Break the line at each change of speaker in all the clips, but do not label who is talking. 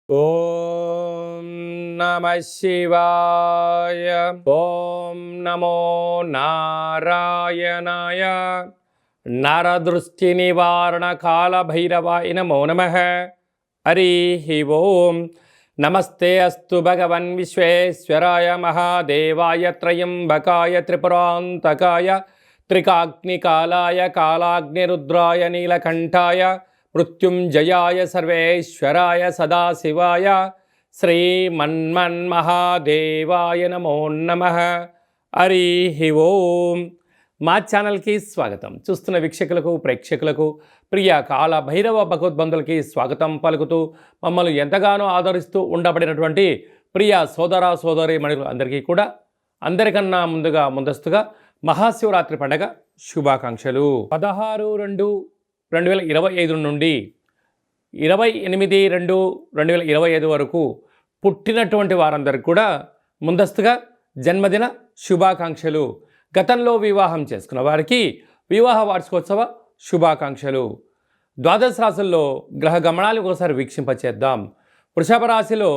ఓం నమ శివాయ. ఓం నమో నారాయణాయ. నరదృష్టి నివారణ కాల భైరవాయ నమో నమః. హరి ఓం. నమస్తే అస్తు భగవన్ విశ్వేశ్వరాయ మహాదేవాయ త్రయంబకాయ త్రిపురాంతకాయ త్రికాగ్నికాలాయ కాలాగ్నిరుద్రాయ నీలకంఠాయ మృత్యుంజయాయ సర్వేశ్వరాయ సదాశివాయ శ్రీమన్మన్మహాదేవాయ నమో నమః. హరి ఓం. మా ఛానల్కి స్వాగతం. చూస్తున్న వీక్షకులకు ప్రేక్షకులకు ప్రియ కాల భైరవ భగవద్బంధులకి స్వాగతం పలుకుతూ మమ్మల్ని ఎంతగానో ఆదరిస్తూ ఉండబడినటువంటి ప్రియ సోదర సోదరి మణులు అందరికీ కూడా అందరికన్నా ముందస్తుగా మహాశివరాత్రి పండగ శుభాకాంక్షలు. 16/2/2025 నుండి 28/2/2025 వరకు పుట్టినటువంటి వారందరికీ కూడా ముందస్తుగా జన్మదిన శుభాకాంక్షలు. గతంలో వివాహం చేసుకున్న వారికి వివాహ వార్షికోత్సవ శుభాకాంక్షలు. ద్వాదశ రాశుల్లో గ్రహ గమనాలు ఒకసారి వీక్షింపచేద్దాం. వృషభ రాశిలో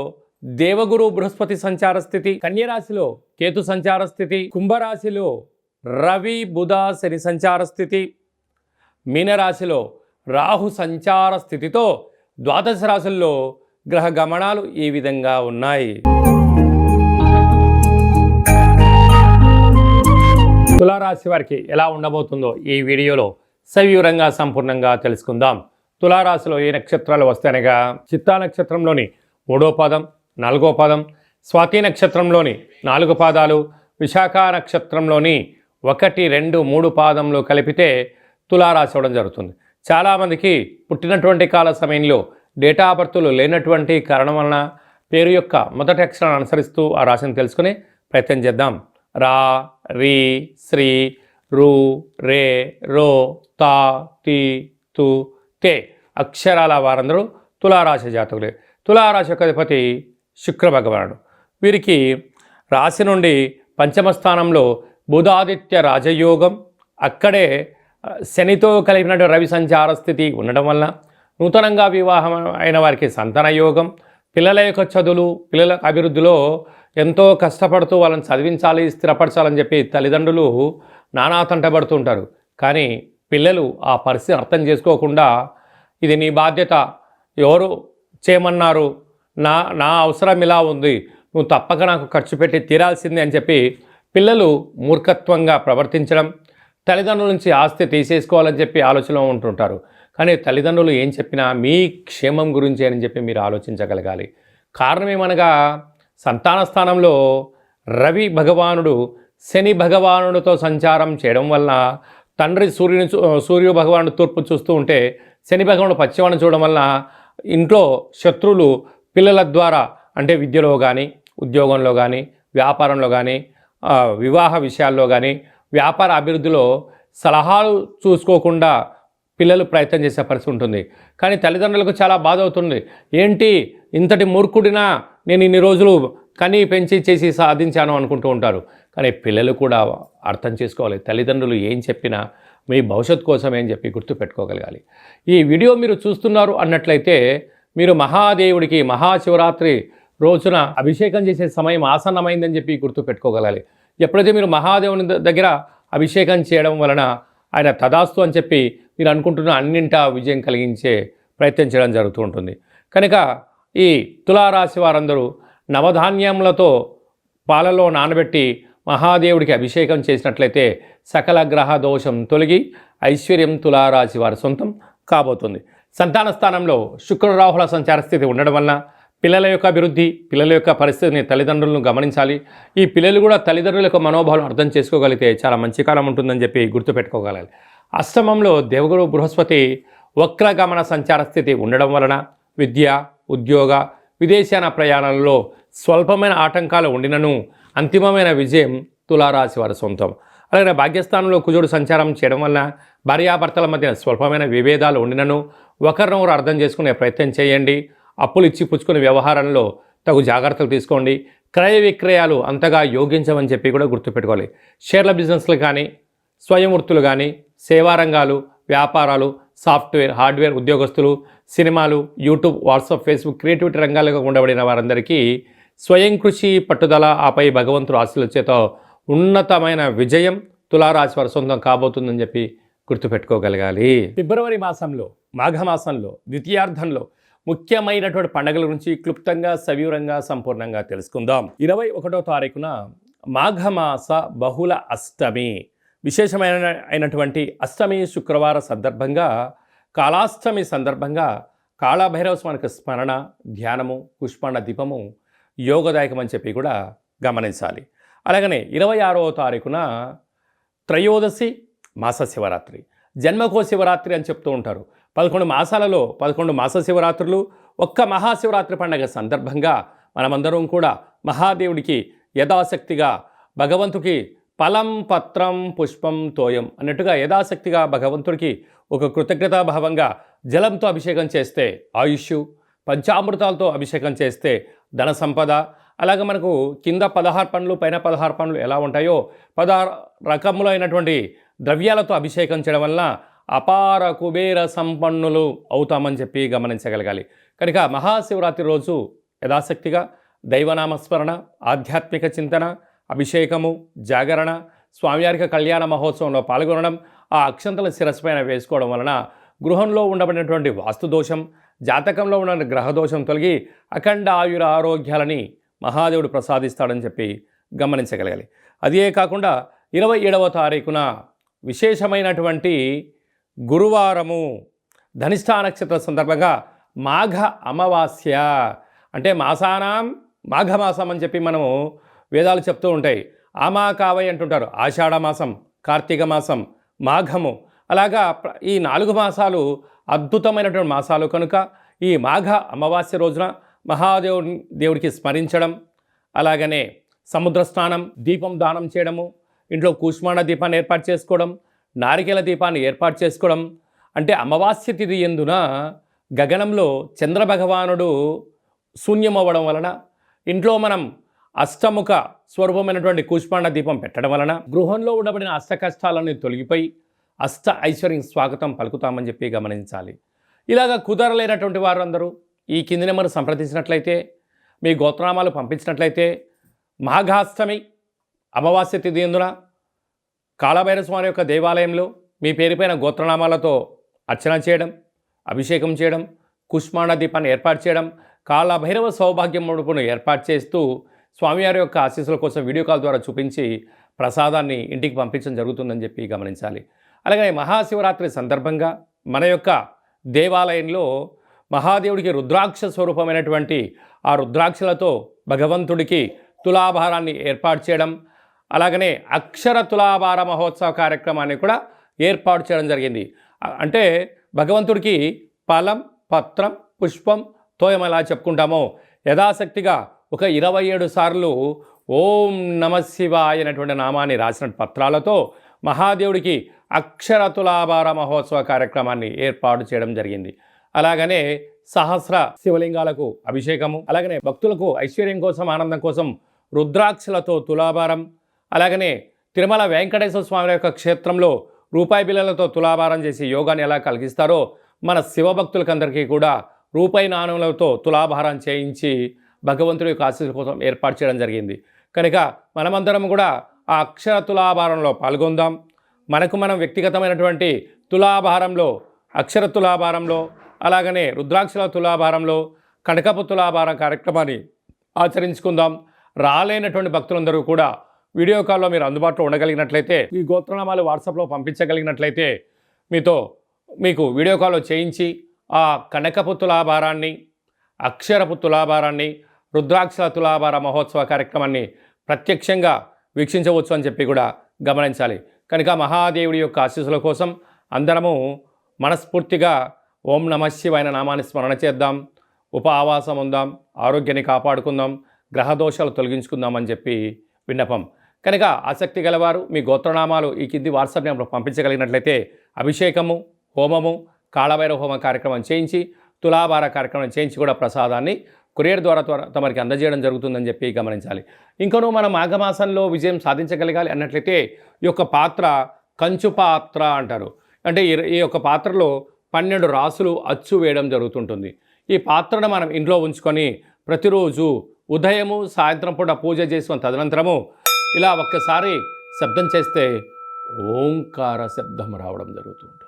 దేవగురు బృహస్పతి సంచార స్థితి, కన్యరాశిలో కేతు సంచార స్థితి, కుంభరాశిలో రవి బుధ శని సంచార స్థితి, మీనరాశిలో రాహు సంచార స్థితితో ద్వాదశ రాశుల్లో గ్రహ గమనాలు ఈ విధంగా ఉన్నాయి. తులారాశి వారికి ఎలా ఉండబోతుందో ఈ వీడియోలో సవివరంగా సంపూర్ణంగా తెలుసుకుందాం. తులారాశిలో ఏ నక్షత్రాలు వస్తాయనగా చిత్తా నక్షత్రంలోని 3వ పాదం, 4వ పాదం, స్వాతి నక్షత్రంలోని 4 పాదాలు, విశాఖ నక్షత్రంలోని 1, 2, 3 పాదంలో కలిపితే తులారాశి అవ్వడం జరుగుతుంది. చాలామందికి పుట్టినటువంటి కాల సమయంలో డేటా ఆఫ్ బర్త్లు లేనటువంటి కారణం వలన పేరు యొక్క మొదటి అక్షరాన్ని అనుసరిస్తూ ఆ రాశిని తెలుసుకునే ప్రయత్నం చేద్దాం. రా, రి, శ్రీ, రు, రే, రో, తా, తి, తు, తే అక్షరాల వారందరూ తులారాశి జాతకులే. తులారాశి యొక్క అధిపతి శుక్ర భగవానుడు. వీరికి రాశి నుండి పంచమ స్థానంలో బుధాదిత్య రాజయోగం, అక్కడే శనితో కలిపినటువంటి రవి సంచార స్థితి ఉండడం వల్ల నూతనంగా వివాహం అయిన వారికి సంతాన యోగం, పిల్లల యొక్క చదువులు, పిల్లల అభివృద్ధిలో ఎంతో కష్టపడుతూ వాళ్ళని చదివించాలి, స్థిరపరచాలని చెప్పి తల్లిదండ్రులు నానా తంటబడుతుంటారు. కానీ పిల్లలు ఆ పరిస్థితిని అర్థం చేసుకోకుండా ఇది నీ బాధ్యత, ఎవరు చేయమన్నారు, నా అవసరం ఇలా ఉంది, నువ్వు తప్పక నాకు ఖర్చు పెట్టి తీరాల్సిందే అని చెప్పి పిల్లలు మూర్ఖత్వంగా ప్రవర్తించడం, తల్లిదండ్రుల నుంచి ఆస్తి తీసేసుకోవాలని చెప్పి ఆలోచనలో ఉంటుంటారు. కానీ తల్లిదండ్రులు ఏం చెప్పినా మీ క్షేమం గురించి అని చెప్పి మీరు ఆలోచించగలగాలి. కారణం ఏమనగా సంతాన స్థానంలో రవి భగవానుడు శని భగవానుడితో సంచారం చేయడం వల్ల తండ్రి సూర్య భగవానుడు తూర్పు చూస్తూ ఉంటే శని భగవానుడు పశ్చిమాన్ని చూడడం వల్ల ఇంట్లో శత్రువులు పిల్లల ద్వారా, అంటే విద్యలో కానీ, ఉద్యోగంలో కానీ, వ్యాపారంలో కానీ, వివాహ విషయాల్లో కానీ, వ్యాపార అభివృద్ధిలో సలహాలు చూసుకోకుండా పిల్లలు ప్రయత్నం చేసే పరిస్థితి ఉంటుంది. కానీ తల్లిదండ్రులకు చాలా బాధ అవుతుంది. ఏంటి ఇంతటి మూర్ఖుడినా నేను ఇన్ని రోజులు కని పెంచి చేసి సాధించాను అనుకుంటూ ఉంటారు. కానీ పిల్లలు కూడా అర్థం చేసుకోవాలి, తల్లిదండ్రులు ఏం చెప్పినా మీ భవిష్యత్తు కోసమే అని చెప్పి గుర్తుపెట్టుకోగలగాలి. ఈ వీడియో మీరు చూస్తున్నారు అన్నట్లయితే మీరు మహాదేవుడికి మహాశివరాత్రి రోజున అభిషేకం చేసే సమయం ఆసన్నమైందని చెప్పి గుర్తుపెట్టుకోగలగాలి. ఎప్పుడైతే మీరు మహాదేవుని దగ్గర అభిషేకం చేయడం వలన ఆయన తదాస్తు అని చెప్పి మీరు అనుకుంటున్న అన్నింటా విజయం కలిగించే ప్రయత్నం చేయడం జరుగుతూ ఉంటుంది. కనుక ఈ తులారాశి వారందరూ నవధాన్యములతో పాలలో నానబెట్టి మహాదేవుడికి అభిషేకం చేసినట్లయితే సకల గ్రహ దోషం తొలగి ఐశ్వర్యం తులారాశి వారి సొంతం కాబోతుంది. సంతాన స్థానంలో శుక్ర రాహుల సంచార స్థితి ఉండడం వలన పిల్లల యొక్క అభివృద్ధి, పిల్లల యొక్క పరిస్థితిని తల్లిదండ్రులను గమనించాలి. ఈ పిల్లలు కూడా తల్లిదండ్రుల యొక్క మనోభావాలు అర్థం చేసుకోగలిగితే చాలా మంచి కాలం ఉంటుందని చెప్పి గుర్తుపెట్టుకోగలగాలి. అష్టమంలో దేవగురు బృహస్పతి వక్రగమన సంచార స్థితి ఉండడం వలన విద్య, ఉద్యోగ, విదేశాన ప్రయాణాలలో స్వల్పమైన ఆటంకాలు ఉండినను అంతిమమైన విజయం తులారాశి వారి సొంతం. అలాగే భాగ్యస్థానంలో కుజుడు సంచారం చేయడం వలన భార్యాభర్తల మధ్య స్వల్పమైన విభేదాలు ఉండినను ఒకరినొకరు అర్థం చేసుకునే ప్రయత్నం చేయండి. అప్పులు ఇచ్చి పుచ్చుకునే వ్యవహారంలో తగు జాగ్రత్తలు తీసుకోండి. క్రయ విక్రయాలు అంతగా యోగించమని చెప్పి కూడా గుర్తుపెట్టుకోవాలి. షేర్ల బిజినెస్లు కానీ, స్వయం వృత్తులు కానీ, సేవా రంగాలు, వ్యాపారాలు, సాఫ్ట్వేర్, హార్డ్వేర్ ఉద్యోగస్తులు, సినిమాలు, యూట్యూబ్, వాట్సాప్, ఫేస్బుక్ క్రియేటివిటీ రంగాలుగా ఉండబడిన వారందరికీ స్వయం కృషి, పట్టుదల, ఆపై భగవంతుడు ఆశీస్సుల చేత ఉన్నతమైన విజయం తులారాశి వారి సొంతం కాబోతుందని చెప్పి గుర్తుపెట్టుకోగలగాలి. ఫిబ్రవరి మాసంలో, మాఘమాసంలో, ద్వితీయార్థంలో ముఖ్యమైనటువంటి పండుగల గురించి క్లుప్తంగా, సవివరంగా, సంపూర్ణంగా తెలుసుకుందాం. 21వ తారీఖున మాఘమాస బహుళ అష్టమి, విశేషమైనటువంటి అష్టమి శుక్రవార సందర్భంగా, కాళాష్టమి సందర్భంగా కాళభైరవ స్వామికి స్మరణ, ధ్యానము, పుష్పాండ దీపము యోగదాయకం అని చెప్పి కూడా గమనించాలి. అలాగనే 26వ తారీఖున త్రయోదశి మాస శివరాత్రి, జన్మకో శివరాత్రి అని చెప్తూ ఉంటారు. 11 మాసాలలో 11 మాస శివరాత్రులు, ఒక్క మహాశివరాత్రి పండుగ సందర్భంగా మనమందరం కూడా మహాదేవుడికి యథాశక్తిగా, భగవంతుడికి ఫలం, పత్రం, పుష్పం, తోయం అన్నట్టుగా యథాశక్తిగా భగవంతుడికి ఒక కృతజ్ఞతాభావంగా జలంతో అభిషేకం చేస్తే ఆయుష్, పంచామృతాలతో అభిషేకం చేస్తే ధన సంపద, అలాగే మనకు కింద 16 పండ్లు, పైన 16 పండ్లు ఎలా ఉంటాయో 16 రకములైనటువంటి ద్రవ్యాలతో అభిషేకం చేయడం వలన అపార కుబేర సంపన్నులు అవుతామని చెప్పి గమనించగలగాలి. కనుక మహాశివరాత్రి రోజు యథాశక్తిగా దైవనామస్మరణ, ఆధ్యాత్మిక చింతన, అభిషేకము, జాగరణ, స్వామివారికి కళ్యాణ మహోత్సవంలో పాల్గొనడం, ఆ అక్షంతల శిరస్సు పైన వేసుకోవడం వలన గృహంలో ఉండబడినటువంటి వాస్తుదోషం, జాతకంలో ఉన్న గ్రహదోషం తొలగి అఖండ ఆయుర ఆరోగ్యాలని మహాదేవుడు ప్రసాదిస్తాడని చెప్పి గమనించగలగాలి. అదే కాకుండా 27వ తారీఖున విశేషమైనటువంటి గురువారము, ధనిష్ఠా నక్షత్ర సందర్భంగా మాఘ అమావాస్య, అంటే మాసానాం మాఘమాసం అని చెప్పి మనము వేదాలు చెప్తూ ఉంటాయి. ఆమాకావై అంటుంటారు. ఆషాఢ మాసం, కార్తీక మాసం, మాఘము, అలాగా ఈ 4 మాసాలు అద్భుతమైనటువంటి మాసాలు కనుక ఈ మాఘ అమావాస్య రోజున దేవుడికి స్మరించడం, అలాగనే సముద్ర స్నానం, దీపం దానం చేయడము, ఇంట్లో కూష్మాండ దీపాన్ని ఏర్పాటు చేసుకోవడం, నారికేల దీపాన్ని ఏర్పాటు చేసుకోవడం, అంటే అమావాస్య తిథి యందున గగనంలో చంద్రభగవానుడు శూన్యమవ్వడం వలన ఇంట్లో మనం అష్టముఖ స్వరూపమైనటువంటి కూష్మాండ దీపం పెట్టడం వలన గృహంలో ఉండబడిన అష్ట కష్టాలన్నీ తొలగిపోయి అష్ట ఐశ్వర్యం స్వాగతం పలుకుతామని చెప్పి గమనించాలి. ఇలాగ కుదరలేనటువంటి వారందరూ ఈ కింది నెంబర్ సంప్రదించినట్లయితే, మీ గోత్రనామాలు పంపించినట్లయితే మాఘాష్టమి అమావాస్య తిథి యందున కాళభైరవ స్వామి యొక్క దేవాలయంలో మీ పేరుపైన గోత్రనామాలతో అర్చన చేయడం, అభిషేకం చేయడం, కుష్మాండ దీపాన్ని ఏర్పాటు చేయడం, కాళభైరవ సౌభాగ్యం ముడుపును ఏర్పాటు చేస్తూ స్వామివారి యొక్క ఆశీస్సుల కోసం వీడియో కాల్ ద్వారా చూపించి ప్రసాదాన్ని ఇంటికి పంపించడం జరుగుతుందని చెప్పి గమనించాలి. అలాగే మహాశివరాత్రి సందర్భంగా మన యొక్క దేవాలయంలో మహాదేవుడికి రుద్రాక్ష స్వరూపమైనటువంటి ఆ రుద్రాక్షలతో భగవంతుడికి తులాభారాన్ని ఏర్పాటు చేయడం, అలాగనే అక్షర తులాభార మహోత్సవ కార్యక్రమాన్ని కూడా ఏర్పాటు చేయడం జరిగింది. అంటే భగవంతుడికి ఫలం, పత్రం, పుష్పం, తోయం ఎలా చెప్పుకుంటామో యథాశక్తిగా ఒక 27 సార్లు ఓం నమ శివాయ అనేటువంటి నామాన్ని రాసిన పత్రాలతో మహాదేవుడికి అక్షర తులాభార మహోత్సవ కార్యక్రమాన్ని ఏర్పాటు చేయడం జరిగింది. అలాగనే సహస్ర శివలింగాలకు అభిషేకము, అలాగనే భక్తులకు ఐశ్వర్యం కోసం, ఆనందం కోసం రుద్రాక్షలతో తులాభారం, అలాగనే తిరుమల వెంకటేశ్వర స్వామి యొక్క క్షేత్రంలో రూపాయి బిళ్ళలతో తులాభారం చేసి యోగాన్ని ఎలా కలిగిస్తారో మన శివభక్తులకందరికీ కూడా రూపాయి నాణ్యాలతో తులాభారం చేయించి భగవంతుడి యొక్క ఆశీస్సుల కోసం ఏర్పాటు చేయడం జరిగింది. కనుక మనమందరం కూడా ఆ అక్షర తులాభారంలో పాల్గొందాం. మనకు మనం వ్యక్తిగతమైనటువంటి తులాభారంలో, అక్షర తులాభారంలో, అలాగనే రుద్రాక్షల తులాభారంలో, కనకపు తులాభారం కార్యక్రమాన్ని ఆచరించుకుందాం. రాలేనటువంటి భక్తులందరూ కూడా వీడియో కాల్లో మీరు అందుబాటులో ఉండగలిగినట్లయితే, ఈ గోత్రనామాలు వాట్సాప్లో పంపించగలిగినట్లయితే మీకు వీడియో కాల్లో చేయించి ఆ కనకపు తులాభారాన్ని, అక్షరపు తులాభారాన్ని, రుద్రాక్షల తులాభార మహోత్సవ కార్యక్రమాన్ని ప్రత్యక్షంగా వీక్షించవచ్చు అని చెప్పి కూడా గమనించాలి. కనుక మహాదేవుడి యొక్క ఆశీస్సుల కోసం అందరము మనస్ఫూర్తిగా ఓం నమః శివాయ నామాన్ని స్మరణ చేద్దాం, ఆవాసం ఉందాం, ఆరోగ్యాన్ని కాపాడుకుందాం, గ్రహదోషాలు తొలగించుకుందామని చెప్పి విన్నపం. కనుక ఆసక్తి గలవారు మీ గోత్రనామాలు ఈ కింది వాట్సాప్ నెంబర్ పంపించగలిగినట్లయితే అభిషేకము, హోమము, కాళభైరవ హోమ కార్యక్రమం చేయించి, తులాభార కార్యక్రమం చేయించి కూడా ప్రసాదాన్ని కొరియర్ ద్వారా తమరికి అందజేయడం జరుగుతుందని చెప్పి గమనించాలి. ఇంకనూ మనం మాఘమాసంలో విజయం సాధించగలగాలి అన్నట్లయితే ఈ యొక్క పాత్ర కంచు పాత్ర అంటారు. అంటే ఈ యొక్క పాత్రలో 12 రాసులు అచ్చు వేయడం జరుగుతుంటుంది. ఈ పాత్రను మనం ఇంట్లో ఉంచుకొని ప్రతిరోజు ఉదయము సాయంత్రం పూట పూజ చేసుకున్న తదనంతరము ఇలా ఒక్కసారి శబ్దం చేస్తే ఓంకార శబ్దం రావడం జరుగుతుంటుంది.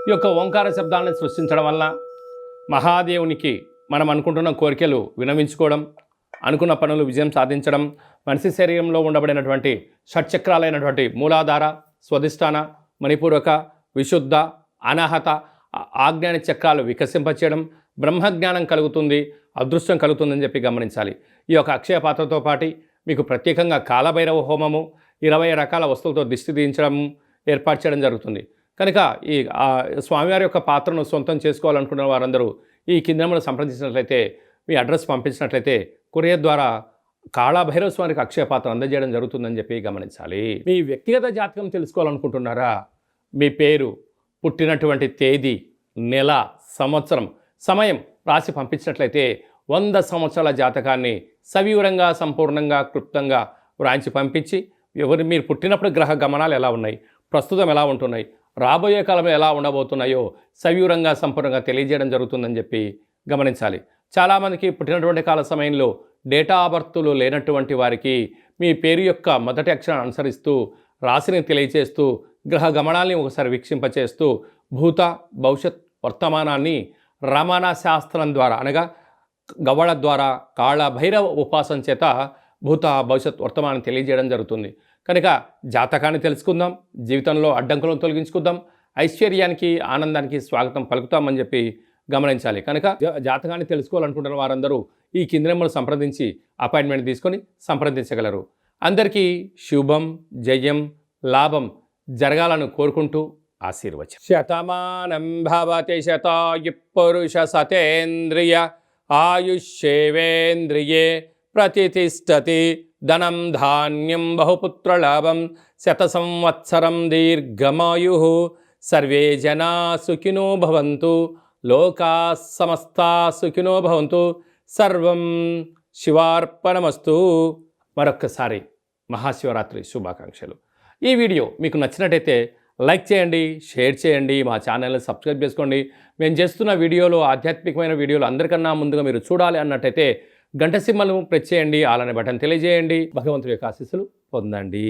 ఈ యొక్క ఓంకార శబ్దాన్ని సృష్టించడం వల్ల మహాదేవునికి మనం అనుకుంటున్న కోరికలు వినవించుకోవడం, అనుకున్న పనులు విజయం సాధించడం, మనిషి శరీరంలో ఉండబడినటువంటి షట్చక్రాలైనటువంటి మూలాధార, స్వధిష్టాన, మణిపూరక, విశుద్ధ, అనాహత, ఆజ్ఞాన చక్రాలు వికసింపచేయడం, బ్రహ్మజ్ఞానం కలుగుతుంది, అదృష్టం కలుగుతుందని చెప్పి గమనించాలి. ఈ యొక్క అక్షయ పాత్రతో పాటు మీకు ప్రత్యేకంగా కాలభైరవ హోమము 20 రకాల వస్తువులతో దిష్టి తీయించడం ఏర్పాటు చేయడం జరుగుతుంది. కనుక ఈ స్వామివారి యొక్క పాత్రను సొంతం చేసుకోవాలనుకున్న వారందరూ ఈ కింద నెంబర్ను సంప్రదించినట్లయితే, మీ అడ్రస్ పంపించినట్లయితే కొరియర్ ద్వారా కాళభైరవ స్వామికి అక్షయ పాత్ర అందజేయడం జరుగుతుందని చెప్పి గమనించాలి. మీ వ్యక్తిగత జాతకం తెలుసుకోవాలనుకుంటున్నారా? మీ పేరు, పుట్టినటువంటి తేదీ, నెల, సంవత్సరం, సమయం రాసి పంపించినట్లయితే 100 సంవత్సరాల జాతకాన్ని సవివరంగా, సంపూర్ణంగా, క్లుప్తంగా వ్రాయించి పంపించి మీరు పుట్టినప్పుడు గ్రహ గమనాలు ఎలా ఉన్నాయి, ప్రస్తుతం ఎలా ఉంటున్నాయి, రాబోయే కాలంలో ఎలా ఉండబోతున్నాయో సవివరంగా, సంపూర్ణంగా తెలియజేయడం జరుగుతుందని చెప్పి గమనించాలి. చాలామందికి పుట్టినటువంటి కాల సమయంలో డేటా ఆఫ్ బర్త్లు లేనటువంటి వారికి మీ పేరు యొక్క మొదటి అక్షరాన్ని అనుసరిస్తూ రాశిని తెలియజేస్తూ గ్రహ గమనాల్ని ఒకసారి వీక్షింపచేస్తూ భూత, భవిష్యత్, వర్తమానాన్ని రమణ శాస్త్రం ద్వారా అనగా గవ్వళ ద్వారా కాళభైరవ ఉపాసన చేత భూత, భవిష్యత్, వర్తమానం తెలియజేయడం జరుగుతుంది. కనుక జాతకాన్ని తెలుసుకుందాం, జీవితంలో అడ్డంకులను తొలగించుకుందాం, ఐశ్వర్యానికి, ఆనందానికి స్వాగతం పలుకుతామని చెప్పి గమనించాలి. కనుక జాతకాన్ని తెలుసుకోవాలనుకుంటున్న వారందరూ ఈ కింద నెంబర్ను సంప్రదించి అపాయింట్మెంట్ తీసుకొని సంప్రదించగలరు. అందరికీ శుభం, జయం, లాభం జరగాలని కోరుకుంటూ ఆశీర్వచనం. శతమానం భవతి శతాయు పురుష సతేంద్రియ ఆయుష్యేవేంద్రియే ప్రతిష్టతి ధనం ధాన్యం బహుపుత్రలాభం శత సంవత్సరం దీర్ఘమాయు సర్వే జనా సుఖినో భవంతు లోకా సమస్తా సుఖినో భవంతు సర్వం శివార్పణమస్తు. మరొక్కసారి మహాశివరాత్రి శుభాకాంక్షలు. ఈ వీడియో మీకు నచ్చినట్టయితే లైక్ చేయండి, షేర్ చేయండి, మా ఛానల్ని సబ్స్క్రైబ్ చేసుకోండి. మేము చేస్తున్న వీడియోలు, ఆధ్యాత్మికమైన వీడియోలు అందరికన్నా ముందుగా మీరు చూడాలి అన్నట్టయితే గంట సింబల్ను ప్రెస్ చేయండి, అలానే బటన్ తెలియజేయండి. భగవంతుడి యొక్క ఆశీస్సులు పొందండి.